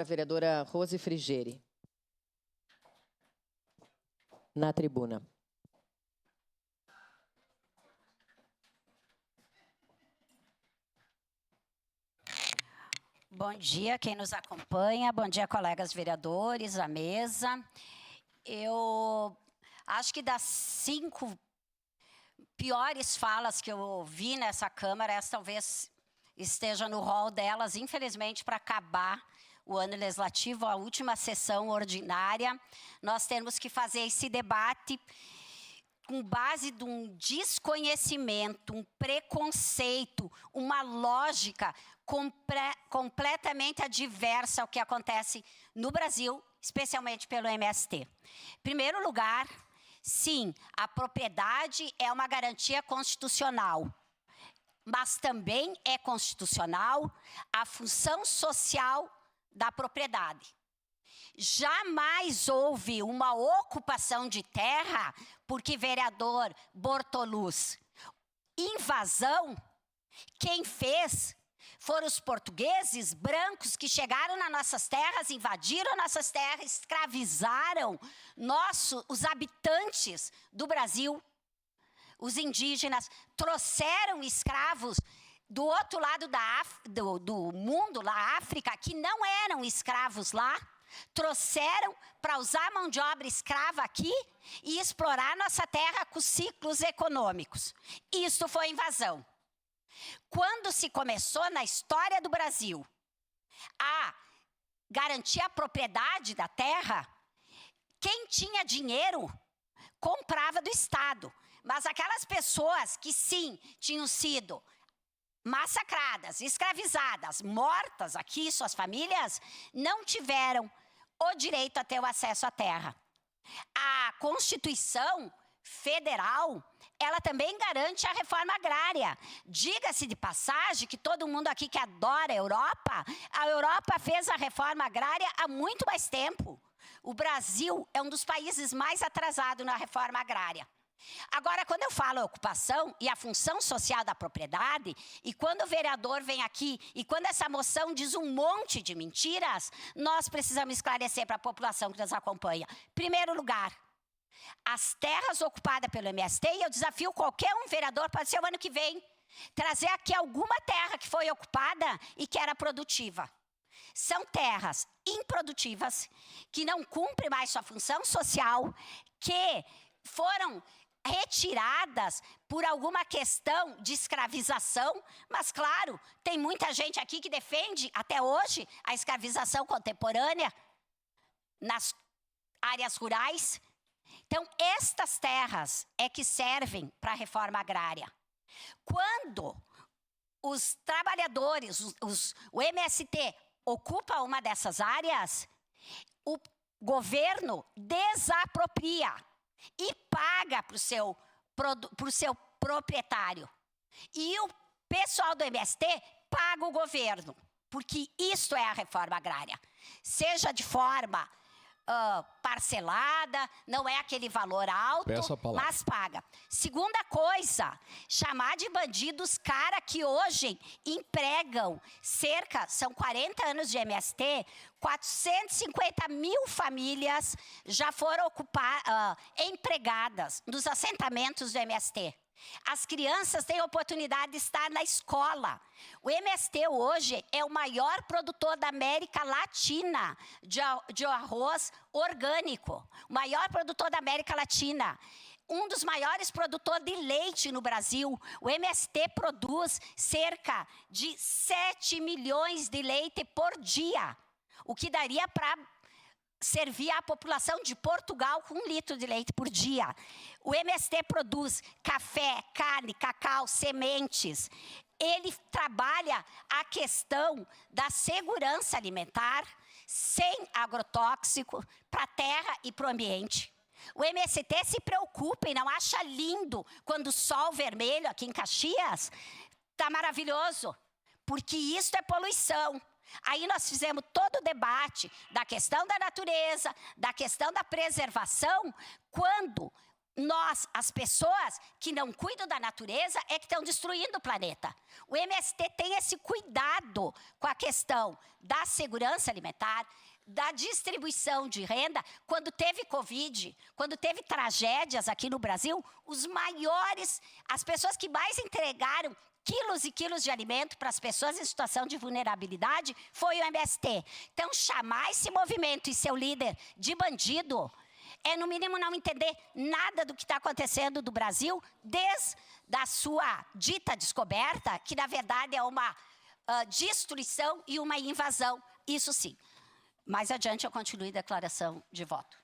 A vereadora Rose Frigeri. Na tribuna. Bom dia, quem nos acompanha. Bom dia, colegas vereadores, à mesa. Eu acho que das 5 piores falas que eu ouvi nessa Câmara, essa talvez esteja no rol delas, infelizmente, para acabar o ano legislativo, a última sessão ordinária. Nós temos que fazer esse debate com base de um desconhecimento, um preconceito, uma lógica completamente adversa ao que acontece no Brasil, especialmente pelo MST. Em primeiro lugar, sim, a propriedade é uma garantia constitucional, mas também é constitucional a função social da propriedade. Jamais houve uma ocupação de terra porque vereador Bortoluz. Invasão, quem fez foram os portugueses brancos que chegaram nas nossas terras, invadiram nossas terras, escravizaram os habitantes do Brasil, os indígenas, trouxeram escravos do outro lado do mundo, lá África, que não eram escravos lá, trouxeram para usar mão de obra escrava aqui e explorar nossa terra com ciclos econômicos. Isso foi invasão. Quando se começou na história do Brasil a garantir a propriedade da terra, quem tinha dinheiro comprava do Estado. Mas aquelas pessoas que sim tinham sido massacradas, escravizadas, mortas aqui, suas famílias, não tiveram o direito a ter o acesso à terra. A Constituição Federal, ela também garante a reforma agrária. Diga-se de passagem que todo mundo aqui que adora a Europa fez a reforma agrária há muito mais tempo. O Brasil é um dos países mais atrasados na reforma agrária. Agora, quando eu falo ocupação e a função social da propriedade, e quando o vereador vem aqui, e quando essa moção diz um monte de mentiras, nós precisamos esclarecer para a população que nos acompanha. Primeiro lugar, as terras ocupadas pelo MST, e eu desafio qualquer vereador, pode ser o ano que vem, trazer aqui alguma terra que foi ocupada e que era produtiva. São terras improdutivas, que não cumprem mais sua função social, que foram retiradas por alguma questão de escravização, mas claro, tem muita gente aqui que defende até hoje a escravização contemporânea nas áreas rurais. Então, estas terras é que servem para a reforma agrária. Quando os trabalhadores, o MST ocupa uma dessas áreas, o governo desapropria e paga para o seu proprietário. E o pessoal do MST paga o governo, porque isto é a reforma agrária. Seja de forma parcelada, não é aquele valor alto, mas paga. Segunda coisa, chamar de bandidos cara que hoje empregam são 40 anos de MST, 450 mil famílias já foram empregadas nos assentamentos do MST. As crianças têm a oportunidade de estar na escola. O MST hoje é o maior produtor da América Latina de arroz orgânico. O maior produtor da América Latina. Um dos maiores produtores de leite no Brasil. O MST produz cerca de 7 milhões de leite por dia. O que daria para servir a população de Portugal com 1 litro de leite por dia. O MST produz café, carne, cacau, sementes. Ele trabalha a questão da segurança alimentar sem agrotóxico para a terra e para o ambiente. O MST se preocupa e não acha lindo quando o sol vermelho aqui em Caxias está maravilhoso, porque isso é poluição. Aí nós fizemos todo o debate da questão da natureza, da questão da preservação, quando nós, as pessoas que não cuidam da natureza, é que estão destruindo o planeta. O MST tem esse cuidado com a questão da segurança alimentar, da distribuição de renda. Quando teve Covid, quando teve tragédias aqui no Brasil, as pessoas que mais entregaram quilos e quilos de alimento para as pessoas em situação de vulnerabilidade foi o MST. Então, chamar esse movimento e seu líder de bandido é, no mínimo, não entender nada do que está acontecendo no Brasil desde a sua dita descoberta, que, na verdade, é uma destruição e uma invasão. Isso sim. Mais adiante, eu continuo em declaração de voto.